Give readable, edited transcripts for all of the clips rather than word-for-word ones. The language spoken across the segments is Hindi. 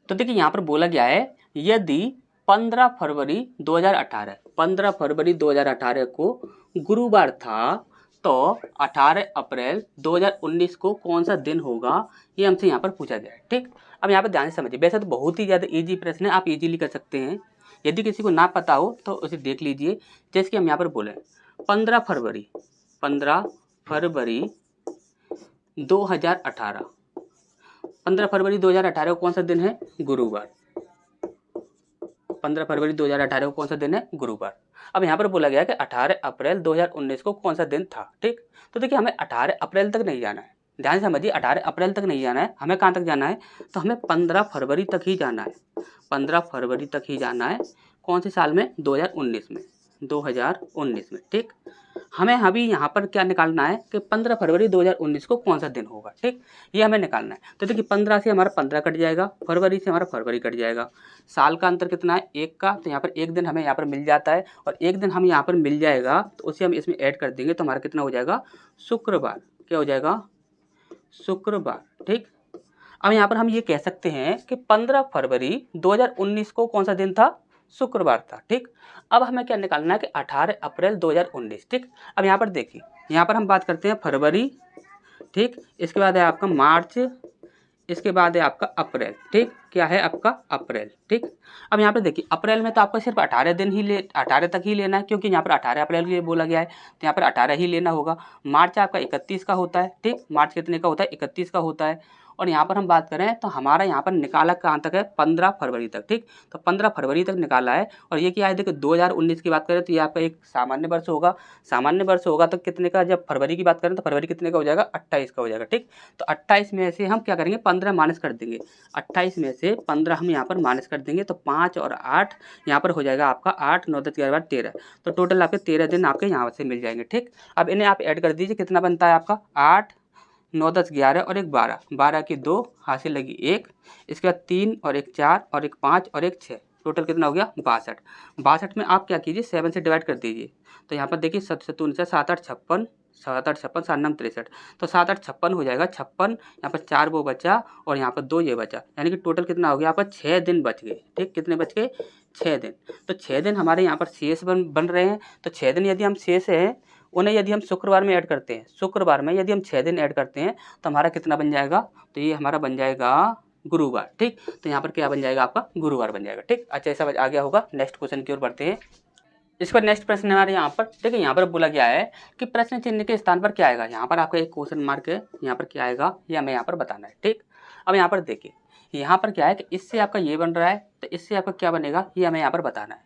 तो देखिए यहाँ पर बोला गया है यदि 15 फरवरी 2018 को गुरुवार था तो 18 अप्रैल 2019 को कौन सा दिन होगा, ये हमसे यहाँ पर पूछा गया है। ठीक, अब यहाँ पर ध्यान से समझिए। वैसे तो बहुत ही ज़्यादा इजी प्रश्न है, आप इजीली कर सकते हैं। यदि किसी को ना पता हो तो उसे देख लीजिए। जैसे कि हम यहाँ पर बोले 15 फरवरी 2018, 15 फरवरी 2018 को कौन सा दिन है, गुरुवार। 15 फरवरी 2018 को कौन सा दिन है, गुरुवार। अब यहाँ पर बोला गया कि 18 अप्रैल 2019 को कौन सा दिन था। ठीक, तो देखिए हमें 18 अप्रैल तक नहीं जाना है, ध्यान से समझिए। 18 अप्रैल तक नहीं जाना है, हमें कहाँ तक जाना है, तो हमें 15 फरवरी तक ही जाना है। 15 फरवरी तक ही जाना है, कौन से साल में, 2019 में, 2019 में। ठीक, हमें अभी यहाँ पर क्या निकालना है कि 15 फरवरी 2019 को कौन सा दिन होगा। ठीक, ये हमें निकालना है। तो देखिए 15 से हमारा 15 कट जाएगा, फरवरी से हमारा फरवरी कट जाएगा। साल का अंतर कितना है, 1 का, तो यहाँ पर 1 दिन हमें यहाँ पर मिल जाता है, और 1 दिन हम यहाँ पर मिल जाएगा तो उसे हम इसमें ऐड कर देंगे तो हमारा कितना हो जाएगा, शुक्रवार। क्या हो जाएगा, शुक्रवार। ठीक, अब यहाँ पर हम ये कह सकते हैं कि 15 फरवरी 2019 को कौन सा दिन था, शुक्रवार था। ठीक, अब हमें क्या निकालना है कि 18 अप्रैल 2019। ठीक, अब यहाँ पर देखिए, यहाँ पर हम बात करते हैं फरवरी। ठीक, इसके बाद है आपका मार्च, इसके बाद है आपका अप्रैल। ठीक, क्या है आपका अप्रैल। ठीक, अब यहाँ पर देखिए अप्रैल में तो आपको सिर्फ 18 दिन ही 18 तक ही लेना है, क्योंकि यहाँ पर 18 अप्रैल के लिए बोला गया है, तो यहाँ पर 18 ही लेना होगा। मार्च आपका 31 का होता है। ठीक, मार्च कितने का होता है, 31 का होता है। और यहाँ पर हम बात करें तो हमारा यहाँ पर निकाला कहाँ तक है, 15 फरवरी तक। ठीक, तो 15 फरवरी तक निकाला है। और ये क्या है, देखिए 2019 की बात करें तो ये आपका एक सामान्य वर्ष होगा। सामान्य वर्ष होगा तो कितने का, जब फरवरी की बात करें तो फरवरी कितने का हो जाएगा, 28 का हो जाएगा। ठीक, तो 28 में से हम क्या करेंगे, 15 माइनस कर देंगे। 28 में से 15 हम यहाँ पर माइनस कर देंगे तो 5 और 8 यहाँ पर हो जाएगा आपका 8, 9, 10, 11, 13। तो टोटल आपके 13 दिन आपके यहाँ से मिल जाएंगे। ठीक, अब इन्हें आप ऐड कर दीजिए, कितना बनता है आपका, 8, 9, 10, 11 और एक 12, 12 की 2 हासिल लगी 1, इसके बाद 3 और एक 4 और एक 5 और एक 6, टोटल कितना हो गया, 62। 62 में आप क्या कीजिए, 7 से डिवाइड कर दीजिए। तो यहाँ पर देखिए 7 7 7 8 56, 7 8 56, 7 9 63, तो 7 8 56 हो जाएगा। 56 यहाँ पर 4 वो बचा और यहाँ पर 2 ये बचा, यानी कि टोटल कितना हो गया आपका, 6 दिन बच गए। ठीक, कितने बच गए, 6 दिन। तो 6 दिन हमारे यहाँ पर शेष बन रहे हैं। तो 6 दिन यदि हम शेष हैं, उन्हें यदि हम शुक्रवार में ऐड करते हैं, शुक्रवार में यदि हम 6 दिन ऐड करते हैं तो हमारा कितना बन जाएगा, तो ये हमारा बन जाएगा गुरुवार। ठीक, तो यहाँ पर क्या बन जाएगा आपका, गुरुवार बन जाएगा। ठीक, अच्छा समझ आ गया होगा। नेक्स्ट क्वेश्चन की ओर बढ़ते हैं। इस पर नेक्स्ट प्रश्न हमारे यहाँ पर देखिए, यहाँ पर बोला गया है कि प्रश्न चिन्ह के स्थान पर क्या आएगा। यहाँ पर आपका एक क्वेश्चन मार्क है, यहाँ पर क्या आएगा ये हमें यहाँ पर बताना है। ठीक, अब यहाँ पर देखिए, यहाँ पर क्या है कि इससे आपका ये बन रहा है तो इससे आपका क्या बनेगा, ये हमें यहाँ पर बताना है।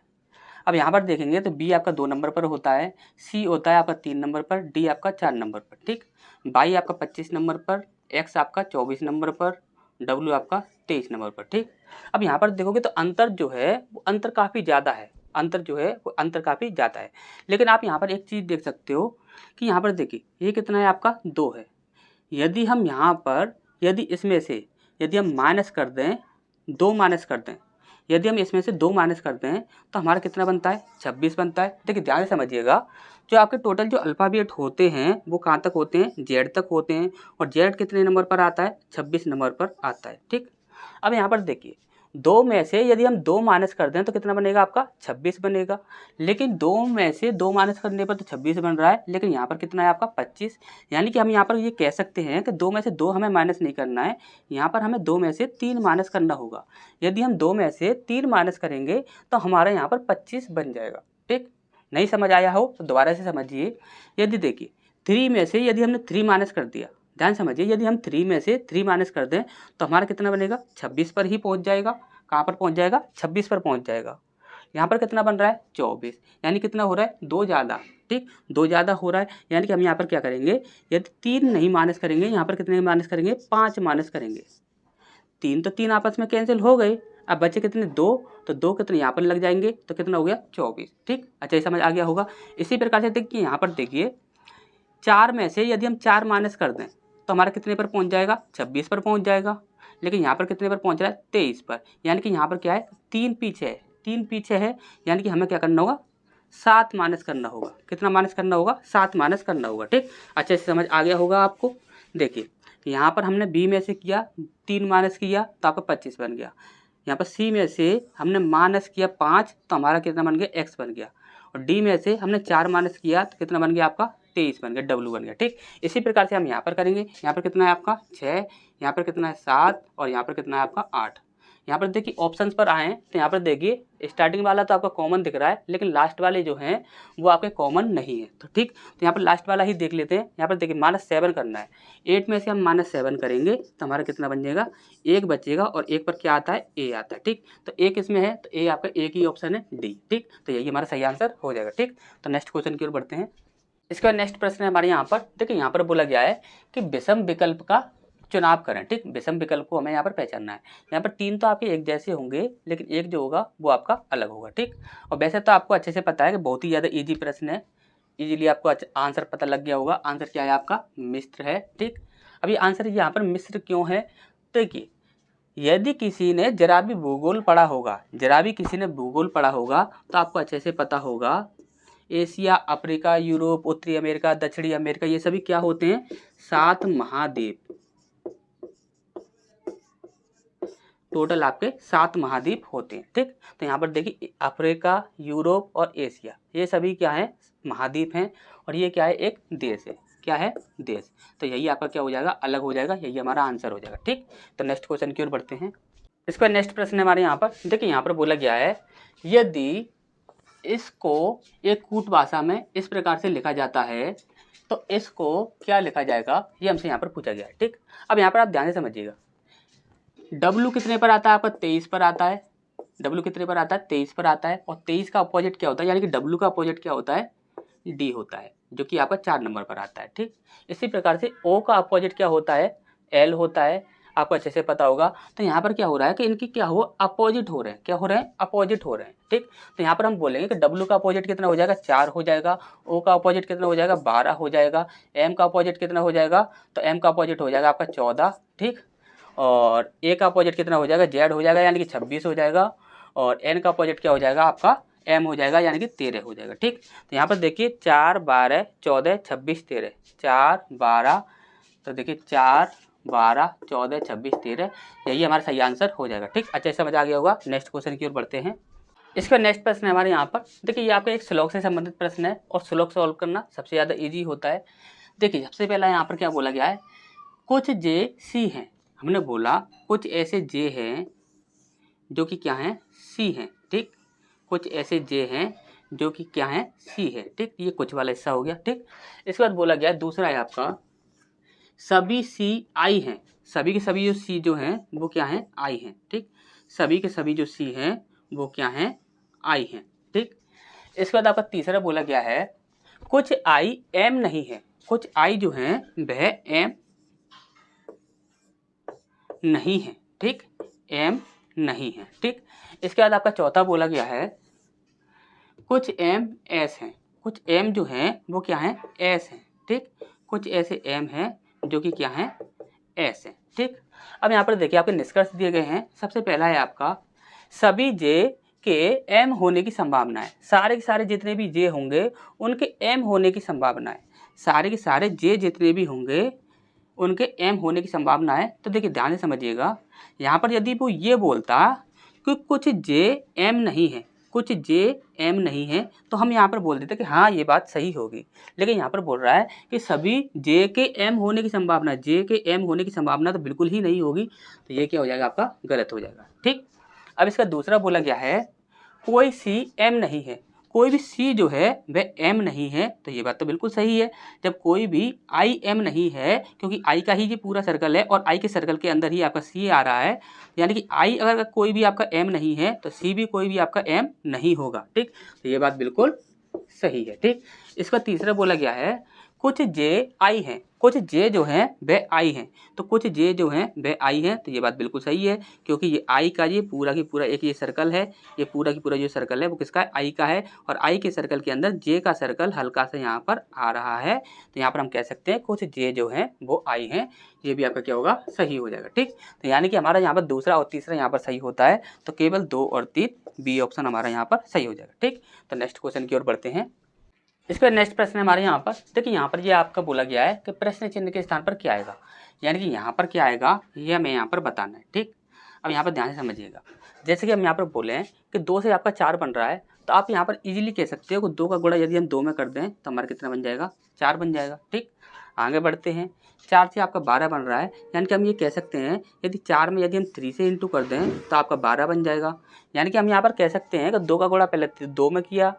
अब यहाँ पर देखेंगे तो बी आपका 2 नंबर पर होता है, सी होता है आपका 3 नंबर पर, डी आपका 4 नंबर पर। ठीक, वाई आपका 25 नंबर पर, एक्स आपका 24 नंबर पर, डब्ल्यू आपका 23 नंबर पर। ठीक, अब यहाँ पर देखोगे तो अंतर जो है वो अंतर काफ़ी ज़्यादा है, अंतर जो है वो अंतर काफ़ी ज़्यादा है। लेकिन आप यहाँ पर एक चीज़ देख सकते हो कि यहाँ पर देखिए ये कितना है आपका, 2 है। यदि हम यहाँ पर यदि इसमें से यदि हम माइनस कर दें, 2 माइनस कर दें, यदि हम इसमें से 2 माइनस करते हैं तो हमारा कितना बनता है, 26 बनता है। देखिए ध्यान से समझिएगा, जो आपके टोटल जो अल्फ़ाबेट होते हैं वो कहाँ तक होते हैं, जेड तक होते हैं, और जेड कितने नंबर पर आता है, 26 नंबर पर आता है। ठीक, अब यहाँ पर देखिए 2 में से यदि हम 2 माइनस कर दें तो कितना बनेगा आपका, 26 बनेगा। लेकिन 2 में से 2 माइनस करने पर तो 26 बन रहा है, लेकिन यहाँ पर कितना है आपका, 25। यानी कि हम यहाँ पर ये कह सकते हैं कि 2 में से 2 हमें माइनस नहीं करना है, यहाँ पर हमें 2 में से 3 माइनस करना होगा। यदि हम 2 में से 3 माइनस करेंगे तो हमारा यहाँ पर 25 बन जाएगा। ठीक, नहीं समझ आया हो तो दोबारा से समझिए। यदि देखिए 3 में से यदि हमने 3 माइनस कर दिया, ध्यान समझिए, यदि हम 3 में से 3 माइनस कर दें तो हमारा कितना बनेगा, 26 पर ही पहुंच जाएगा। कहाँ पर पहुंच जाएगा, 26 पर पहुंच जाएगा। यहाँ पर कितना बन रहा है, 24, यानी कितना हो रहा है, 2 ज़्यादा। ठीक, 2 ज़्यादा हो रहा है, यानी कि हम यहाँ पर क्या करेंगे, यदि 3 नहीं माइनस करेंगे, यहाँ पर कितने माइनस करेंगे, 5 माइनस करेंगे। 3 तो 3 आपस में कैंसिल हो गए, अब बचे कितने, 2, तो 2 कितने यहाँ पर लग जाएंगे तो कितना हो गया, 24। ठीक, अच्छा ये समझ आ गया होगा। इसी प्रकार से देखिए यहाँ पर देखिए 4 में से यदि हम 4 माइनस कर दें तो हमारा कितने पर पहुंच जाएगा, 26 पर पहुंच जाएगा। लेकिन यहाँ पर कितने पर पहुंच रहा है, 23 पर, यानी कि यहाँ पर क्या है, 3 पीछे है, 3 पीछे है, यानी कि हमें क्या करना होगा, 7 माइनस करना होगा। कितना माइनस करना होगा, 7 माइनस करना होगा। ठीक, अच्छे से समझ आ गया होगा आपको। देखिए यहाँ पर हमने बी में से किया, 3 माइनस किया तो आपका 25 बन गया। यहाँ पर सी में से हमने माइनस किया 5 तो हमारा कितना बन गया x बन गया, और डी में से हमने 4 माइनस किया तो कितना बन गया आपका 23 बन गया, W बन गया। ठीक, इसी प्रकार से हम यहाँ पर करेंगे। यहाँ पर कितना है आपका 6, यहाँ पर कितना है 7 और यहाँ पर कितना है आपका 8। यहाँ पर देखिए ऑप्शंस पर आए तो यहाँ पर देखिए स्टार्टिंग वाला तो आपका कॉमन दिख रहा है, लेकिन लास्ट वाले जो हैं वो आपके कॉमन नहीं है। तो ठीक, तो यहाँ पर लास्ट वाला ही देख लेते हैं। यहाँ पर देखिए -7 करना है, 8 में से हम -7 करेंगे तो हमारा कितना बन जाएगा, 1 बचेगा, और 1 पर क्या आता है, ए आता है। ठीक, तो एक इसमें है तो ए आपका एक ही ऑप्शन है डी। ठीक, तो यही हमारा सही आंसर हो जाएगा। ठीक, तो नेक्स्ट क्वेश्चन की ओर बढ़ते हैं। इसके बाद नेक्स्ट प्रश्न है हमारे यहाँ पर, देखिए यहाँ पर बोला गया है कि विषम विकल्प का चुनाव करें। ठीक, विषम विकल्प को हमें यहाँ पर पहचानना है। यहाँ पर 3 तो आपके एक जैसे होंगे, लेकिन एक जो होगा वो आपका अलग होगा। ठीक, और वैसे तो आपको अच्छे से पता है कि बहुत ही ज़्यादा इजी प्रश्न है, इजीली आपको आंसर पता लग गया होगा। आंसर क्या है आपका, मिस्र है। ठीक, अब ये आंसर यहाँ पर मिस्र क्यों है, देखिए यदि किसी ने जरा भी भूगोल पढ़ा होगा, तो आपको अच्छे से पता होगा एशिया, अफ्रीका, यूरोप, उत्तरी अमेरिका, दक्षिणी अमेरिका, ये सभी क्या होते हैं, 7 महाद्वीप। टोटल आपके 7 महाद्वीप होते हैं। ठीक, तो यहाँ पर देखिए अफ्रीका, यूरोप और एशिया, ये सभी क्या है, महाद्वीप हैं, और ये क्या है, एक देश है। क्या है, देश। तो यही आपका क्या हो जाएगा, अलग हो जाएगा, यही हमारा आंसर हो जाएगा। ठीक, तो नेक्स्ट क्वेश्चन की ओर बढ़ते हैं। इसका नेक्स्ट प्रश्न है हमारे यहाँ पर, देखिए यहाँ पर बोला गया है यदि इसको एक कूट भाषा में इस प्रकार से लिखा जाता है तो इसको क्या लिखा जाएगा, ये हमसे यहाँ पर पूछा गया है। ठीक, अब यहाँ पर आप ध्यान से समझिएगा, W कितने पर आता है आपका, 23 पर आता है। W कितने पर आता है, 23 पर आता है, और 23 का अपोजिट क्या होता है, यानी कि W का अपोजिट क्या होता है, D होता है, जो कि आपका 4 नंबर पर आता है। ठीक, इसी प्रकार से O का अपोजिट क्या होता है, L होता है, आपको अच्छे से पता होगा। तो यहाँ पर क्या हो रहा है कि इनकी क्या हो, अपोजिट हो रहे हैं। क्या हो रहे हैं, अपोजिट हो रहे हैं। ठीक, तो यहाँ पर हम बोलेंगे कि W का अपोजिट कितना हो जाएगा, 4 हो जाएगा, O का अपोजिट कितना हो जाएगा, 12 हो जाएगा, M का अपोजिट कितना हो जाएगा, तो M का अपोजिट हो जाएगा आपका 14। ठीक, और A का अपोजिट कितना हो जाएगा, Z हो जाएगा, यानी कि 26 हो जाएगा, और N का अपोजिट क्या हो जाएगा आपका, M हो जाएगा, यानी कि 13 हो जाएगा। ठीक, तो यहाँ पर देखिए 4, 12, 14, 26, 13, 4, 12, तो देखिए 4, 12, 14, 26, 13, यही हमारा सही आंसर हो जाएगा। ठीक, अच्छे से समझ आ गया होगा। नेक्स्ट क्वेश्चन की ओर बढ़ते हैं। इसका नेक्स्ट प्रश्न है हमारे यहाँ पर, देखिए ये आपका एक श्लोक से संबंधित प्रश्न है, और श्लोक सॉल्व करना सबसे ज़्यादा ईजी होता है। देखिए सबसे पहला यहाँ पर क्या बोला गया है, कुछ जे सी हैं। हमने बोला कुछ ऐसे जे हैं जो कि क्या हैं, सी हैं। ठीक, कुछ ऐसे जे हैं जो कि क्या हैं, सी है। ठीक, ये कुछ वाला हिस्सा हो गया। ठीक, इसके बाद बोला गया दूसरा है आपका सभी सी आई हैं। सभी के सभी जो सी जो हैं वो क्या हैं, आई हैं। ठीक, सभी के सभी जो सी हैं वो क्या हैं, आई हैं। ठीक, इसके बाद आपका तीसरा बोला गया है कुछ आई एम नहीं है। कुछ आई जो हैं वह एम नहीं है। ठीक, एम नहीं है। ठीक, इसके बाद आपका चौथा बोला गया है कुछ एम एस हैं। कुछ एम जो हैं वो क्या हैं, एस हैं। ठीक, कुछ ऐसे एम हैं जो कि क्या हैं, एस हैं। ठीक, अब यहाँ पर देखिए आपके निष्कर्ष दिए गए हैं। सबसे पहला है आपका सभी जे के एम होने की संभावना है। सारे के सारे जितने भी जे होंगे उनके एम होने की संभावना है। सारे के सारे जे जितने भी होंगे उनके एम होने की संभावना है। तो देखिए ध्यान से समझिएगा, यहाँ पर यदि वो ये बोलता कि कुछ जे एम नहीं है, कुछ जे एम नहीं है, तो हम यहाँ पर बोल देते कि हाँ ये बात सही होगी। लेकिन यहाँ पर बोल रहा है कि सभी जे के एम होने की संभावना, जे के एम होने की संभावना तो बिल्कुल ही नहीं होगी। तो ये क्या हो जाएगा, आपका गलत हो जाएगा। ठीक, अब इसका दूसरा बोला गया है कोई सी एम नहीं है। कोई भी सी जो है वह एम नहीं है, तो ये बात तो बिल्कुल सही है। जब कोई भी आई एम नहीं है, क्योंकि आई का ही ये पूरा सर्कल है और आई के सर्कल के अंदर ही आपका सी आ रहा है, यानी कि आई अगर कोई भी आपका एम नहीं है तो सी भी कोई भी आपका एम नहीं होगा। ठीक, तो ये बात बिल्कुल सही है। ठीक, इसका तीसरा बोला गया है कुछ जे आई हैं। कुछ जे जो हैं वह आई हैं, तो कुछ जे जो हैं वह आई हैं, तो ये बात बिल्कुल सही है, क्योंकि ये आई का ये पूरा की पूरा एक ये सर्कल है, ये पूरा की पूरा जो सर्कल है वो किसका है, आई का है, और आई के सर्कल के अंदर जे का सर्कल हल्का सा यहाँ पर आ रहा है, तो यहाँ पर हम कह सकते हैं कुछ जे जो हैं वो आई हैं। ये भी आपका क्या होगा, सही हो जाएगा। ठीक, तो यानी कि हमारा यहाँ पर दूसरा और तीसरा यहाँ पर सही होता है, तो केवल 2 और 3 बी ऑप्शन हमारा यहाँ पर सही हो जाएगा। ठीक, तो नेक्स्ट क्वेश्चन की ओर बढ़ते हैं। इसके बाद नेक्स्ट प्रश्न हमारे यहाँ पर, देखिए यहाँ पर ये आपका बोला गया है कि प्रश्न चिन्ह के स्थान पर क्या आएगा, यानी कि यहाँ पर क्या आएगा ये हमें यहाँ पर बताना है। ठीक, अब यहाँ पर ध्यान से समझिएगा, जैसे कि हम यहाँ पर बोले हैं कि 2 से आपका 4 बन रहा है, तो आप यहाँ पर इजीली कह सकते हो कि 2 का गुणा यदि हम 2 में कर दें तो हमारा कितना बन जाएगा, 4 बन जाएगा। ठीक, आगे बढ़ते हैं, 4 से आपका 12 बन रहा है, यानी कि हम ये कह सकते हैं यदि 4 में यदि हम 3 से इंटू कर दें तो आपका 12 बन जाएगा। यानी कि हम यहाँ पर कह सकते हैं कि 2 का गुणा पहले 2 में किया,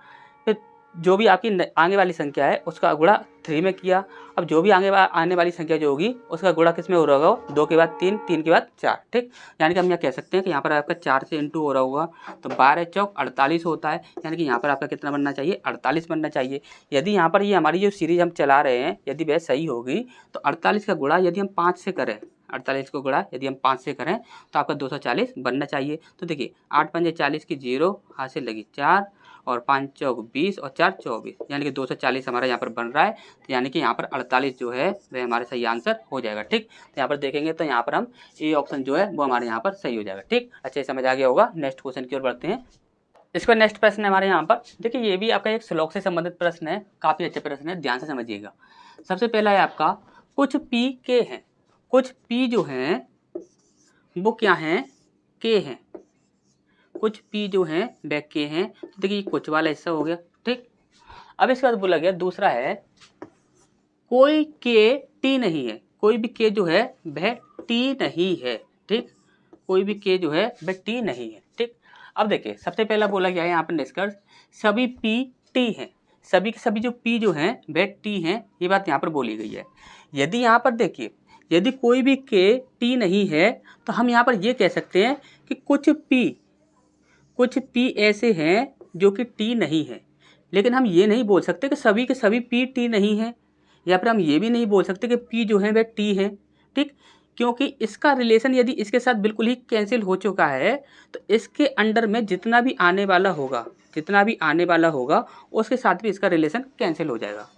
फिर जो भी आपकी आगे वाली संख्या है उसका गुणा 3 में किया, अब जो भी आने वाली संख्या जो होगी उसका गुणा किस में हो रहा होगा, 2 के बाद 3, 3 के बाद 4। ठीक, यानी कि हम यहाँ कह सकते हैं कि यहाँ पर आपका 4 से इंटू हो रहा होगा तो 12 चौक 48 होता है, यानी कि यहाँ पर आपका कितना बनना चाहिए, 48 बनना चाहिए। यदि यहाँ पर ये हमारी जो सीरीज हम चला रहे हैं यदि वह सही होगी तो 48 का गुणा यदि हम 5 से करें, 48 को गुणा यदि हम 5 से करें तो आपका 240 बनना चाहिए। तो देखिए 8 पंजे 40 की 0 हाथ से लगी 4 और 5 चौक 20 और 4 24, यानी कि 240 हमारा यहाँ पर बन रहा है। तो यानी कि यहाँ पर 48 जो है वह हमारे सही आंसर हो जाएगा। ठीक, तो यहाँ पर देखेंगे तो यहाँ पर हम ए ऑप्शन जो है वो हमारे यहाँ पर सही हो जाएगा। ठीक, अच्छे समझ आ गया होगा। नेक्स्ट क्वेश्चन की ओर बढ़ते हैं। इसका नेक्स्ट प्रश्न है हमारे यहाँ पर, देखिए ये भी आपका एक श्लोक से संबंधित प्रश्न है, काफ़ी अच्छा प्रश्न है, ध्यान से समझिएगा। सबसे पहला है आपका कुछ पी के हैं, कुछ पी जो हैं वो क्या हैं, के हैं, कुछ पी जो हैं वह के हैं। तो देखिए कुछ वाला हिस्सा हो गया। ठीक, अब इसके बाद बोला गया दूसरा है कोई के टी नहीं है, कोई भी के जो है वह टी नहीं है। ठीक, कोई भी के जो है वह टी नहीं है। ठीक, अब देखिए सबसे पहला बोला गया है यहाँ पर निष्कर्ष सभी पी टी हैं, सभी के सभी जो पी जो हैं वह टी हैं, ये बात यहाँ पर बोली गई है। यदि यहाँ पर देखिए यदि कोई भी के टी नहीं है तो हम यहाँ पर ये कह सकते हैं कि कुछ पी ऐसे हैं जो कि टी नहीं है, लेकिन हम ये नहीं बोल सकते कि सभी के सभी पी टी नहीं है, या फिर हम ये भी नहीं बोल सकते कि पी जो है वह टी है। ठीक, क्योंकि इसका रिलेशन यदि इसके साथ बिल्कुल ही कैंसिल हो चुका है तो इसके अंडर में जितना भी आने वाला होगा उसके साथ भी इसका रिलेशन कैंसिल हो जाएगा।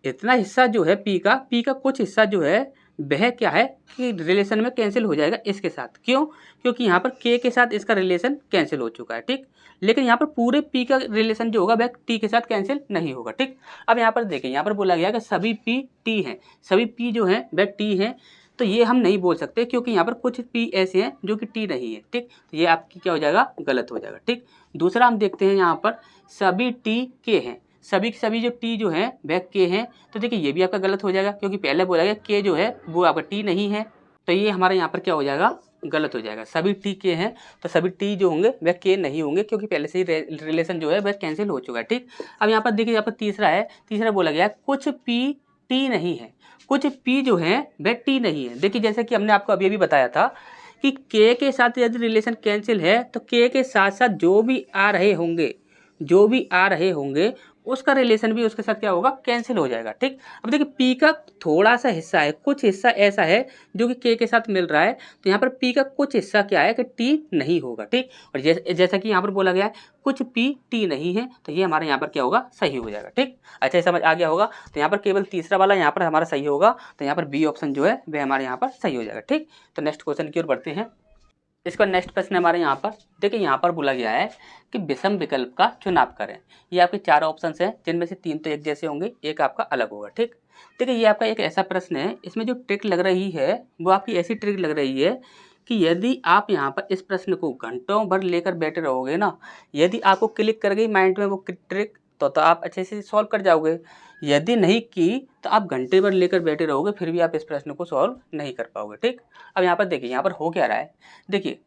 इतना हिस्सा जो है पी का कुछ हिस्सा जो है वह क्या है कि रिलेशन में कैंसिल हो जाएगा इसके साथ। क्यों, क्योंकि यहाँ पर के साथ इसका रिलेशन कैंसिल हो चुका है। ठीक, लेकिन यहाँ पर पूरे पी का रिलेशन जो होगा वह टी के साथ कैंसिल नहीं होगा। ठीक, अब यहाँ पर देखिए यहाँ पर बोला गया कि सभी पी टी हैं, सभी पी जो हैं वह टी हैं, तो ये हम नहीं बोल सकते क्योंकि यहाँ पर कुछ पी ऐसे हैं जो कि टी नहीं है। ठीक, तो ये आपकी क्या हो जाएगा, गलत हो जाएगा। ठीक, दूसरा हम देखते हैं यहाँ पर सभी टी के हैं, सभी के सभी जो टी जो हैं वह के हैं, तो देखिए ये भी आपका गलत हो जाएगा क्योंकि पहले बोला गया के जो है वो आपका टी नहीं है, तो ये हमारे यहाँ पर क्या हो जाएगा, गलत हो जाएगा। सभी टी के हैं तो सभी टी जो होंगे वह के नहीं होंगे क्योंकि पहले से ही रिलेशन जो है वह कैंसिल हो चुका है। ठीक, अब यहाँ पर देखिए यहाँ पर तीसरा बोला गया कुछ पी टी नहीं है, कुछ पी जो है वह टी नहीं है। देखिए जैसे कि हमने आपको अभी अभी बताया था कि के साथ यदि रिलेशन कैंसिल है तो के साथ साथ जो भी आ रहे होंगे उसका रिलेशन भी उसके साथ क्या होगा, कैंसिल हो जाएगा। ठीक, अब देखिए पी का थोड़ा सा हिस्सा है, कुछ हिस्सा ऐसा है जो कि के साथ मिल रहा है, तो यहाँ पर पी का कुछ हिस्सा क्या है कि टी नहीं होगा। ठीक, और जैसा कि यहाँ पर बोला गया है कुछ पी टी नहीं है, तो ये हमारे यहाँ पर क्या होगा, सही हो जाएगा। ठीक, अच्छा समझ आ गया होगा। तो यहाँ पर केवल तीसरा वाला यहाँ पर हमारा सही होगा, तो यहाँ पर बी ऑप्शन जो है वह हमारे यहाँ पर सही हो जाएगा। ठीक, तो नेक्स्ट क्वेश्चन की ओर बढ़ते हैं। इसका नेक्स्ट प्रश्न हमारे यहाँ पर देखिए यहाँ पर बोला गया है कि विषम विकल्प का चुनाव करें। ये आपके 4 ऑप्शंस हैं जिनमें से 3 तो एक जैसे होंगे, एक आपका अलग होगा। ठीक, देखिए ये आपका एक ऐसा प्रश्न है, इसमें जो ट्रिक लग रही है वो आपकी ऐसी ट्रिक लग रही है कि यदि आप यहाँ पर इस प्रश्न को घंटों भर लेकर बैठे रहोगे ना, यदि आपको क्लिक कर गई माइंड में वो ट्रिक तो आप अच्छे से सॉल्व कर जाओगे। यदि नहीं की तो आप घंटे भर लेकर बैठे रहोगे फिर भी आप इस प्रश्न को सॉल्व नहीं कर पाओगे। ठीक, अब यहाँ पर देखिए यहाँ पर हो क्या रहा है। देखिए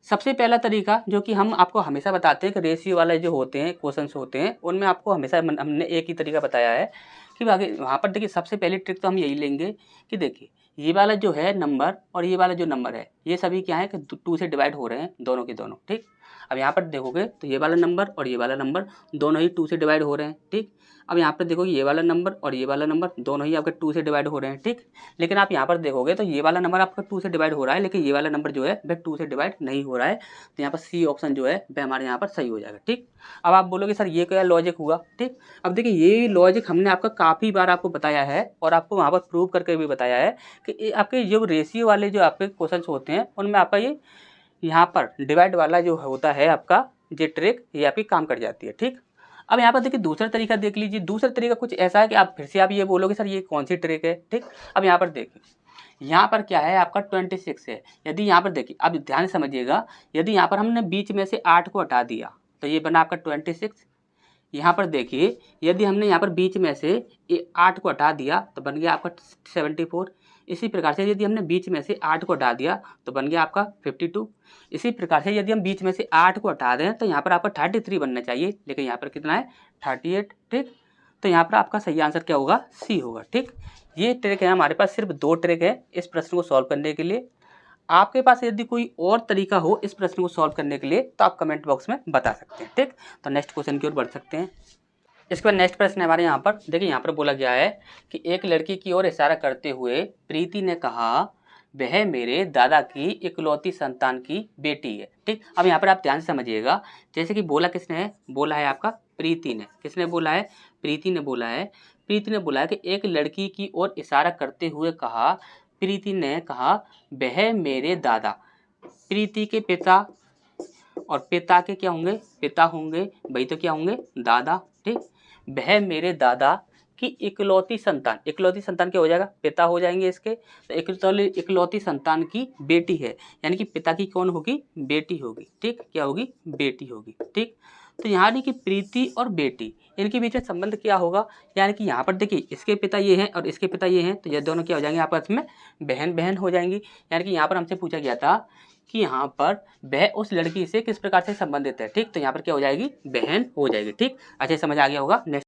सबसे पहला तरीका जो कि हम आपको हमेशा बताते हैं कि रेशियो वाले जो होते हैं क्वेश्चंस होते हैं उनमें आपको हमेशा हमने एक ही तरीका बताया है कि आगे वहाँ पर देखिए सबसे पहली ट्रिक तो हम यही लेंगे कि देखिए ये वाला जो है नंबर और ये वाला जो नंबर है ये सभी क्या है कि 2 से डिवाइड हो रहे हैं, दोनों के दोनों। ठीक, अब यहाँ पर देखोगे तो ये वाला नंबर और ये वाला नंबर दोनों ही 2 से डिवाइड हो रहे हैं। ठीक, अब यहाँ पर देखोगे ये वाला नंबर और ये वाला नंबर दोनों ही आपके 2 से डिवाइड हो रहे हैं। ठीक, लेकिन आप यहाँ पर देखोगे तो ये वाला नंबर आपका 2 से डिवाइड हो रहा है, लेकिन ये वाला नंबर जो है वह 2 से डिवाइड नहीं हो रहा है, तो यहाँ पर सी ऑप्शन जो है वह हमारे यहाँ पर सही हो जाएगा। ठीक, अब आप बोलोगे सर ये क्या लॉजिक हुआ। ठीक, अब देखिए ये लॉजिक हमने आपका काफ़ी बार आपको बताया है और आपको वहाँ पर प्रूव करके भी बताया है कि आपके जो रेशियो वाले जो आपके क्वेश्चन होते हैं उनमें आपका ये यहाँ पर डिवाइड वाला जो होता है आपका ये ट्रिक ये आपकी काम कर जाती है। ठीक, अब यहाँ पर देखिए दूसरा तरीका देख लीजिए। दूसरा तरीका कुछ ऐसा है कि आप फिर से आप ये बोलोगे सर ये कौन सी ट्रिक है। ठीक, अब यहाँ पर देखिए यहाँ पर क्या है आपका 26 है। यदि यहाँ पर देखिए, अब ध्यान से समझिएगा, यदि यहाँ पर हमने बीच में से 8 को हटा दिया तो ये बना आपका 26। यहाँ पर देखिए, यदि हमने यहाँ पर बीच में से 8 को हटा दिया तो बन गया आपका 74। इसी प्रकार से यदि हमने बीच में से 8 को हटा दिया तो बन गया आपका 52। इसी प्रकार से यदि हम बीच में से 8 को हटा दें तो यहाँ पर आपका 33 बनना चाहिए, लेकिन यहाँ पर कितना है 38। ठीक, तो यहाँ पर आपका सही आंसर क्या होगा, सी होगा। ठीक, ये ट्रिक है हमारे पास, सिर्फ 2 ट्रिक है इस प्रश्न को सॉल्व करने के लिए। आपके पास यदि कोई और तरीका हो इस प्रश्न को सॉल्व करने के लिए तो आप कमेंट बॉक्स में बता सकते हैं। ठीक, तो नेक्स्ट क्वेश्चन की ओर बढ़ सकते हैं। इसके बाद नेक्स्ट प्रश्न है हमारे यहाँ पर, देखिए यहाँ पर बोला गया है कि एक लड़की की ओर इशारा करते हुए प्रीति ने कहा, वह मेरे दादा की इकलौती संतान की बेटी है। ठीक, अब यहाँ पर आप ध्यान से समझिएगा, जैसे कि बोला किसने है, बोला है आपका प्रीति ने। किसने बोला है, प्रीति ने बोला है। प्रीति ने बोला है कि एक लड़की की ओर इशारा करते हुए कहा, प्रीति ने कहा वह मेरे दादा, प्रीति के पिता, और पिता के क्या होंगे, पिता होंगे, भाई तो क्या होंगे, दादा। ठीक, वह मेरे दादा की इकलौती संतान, इकलौती संतान क्या हो जाएगा, पिता हो जाएंगे इसके, तो इकलौती संतान की बेटी है, यानी कि पिता की कौन होगी, बेटी होगी। ठीक, क्या होगी, बेटी होगी। ठीक, तो यानी कि प्रीति और बेटी, इनके बीच में संबंध क्या होगा, यानी कि यहाँ पर देखिए इसके पिता ये हैं और इसके पिता ये हैं, तो ये दोनों क्या हो जाएंगे आपस में, बहन बहन हो जाएंगी। यानी कि यहाँ पर हमसे पूछा गया था कि यहाँ पर वह उस लड़की से किस प्रकार से संबंधित है। ठीक, तो यहाँ पर क्या हो जाएगी, बहन हो जाएगी। ठीक, अच्छे समझ आ गया होगा। नेक्स्ट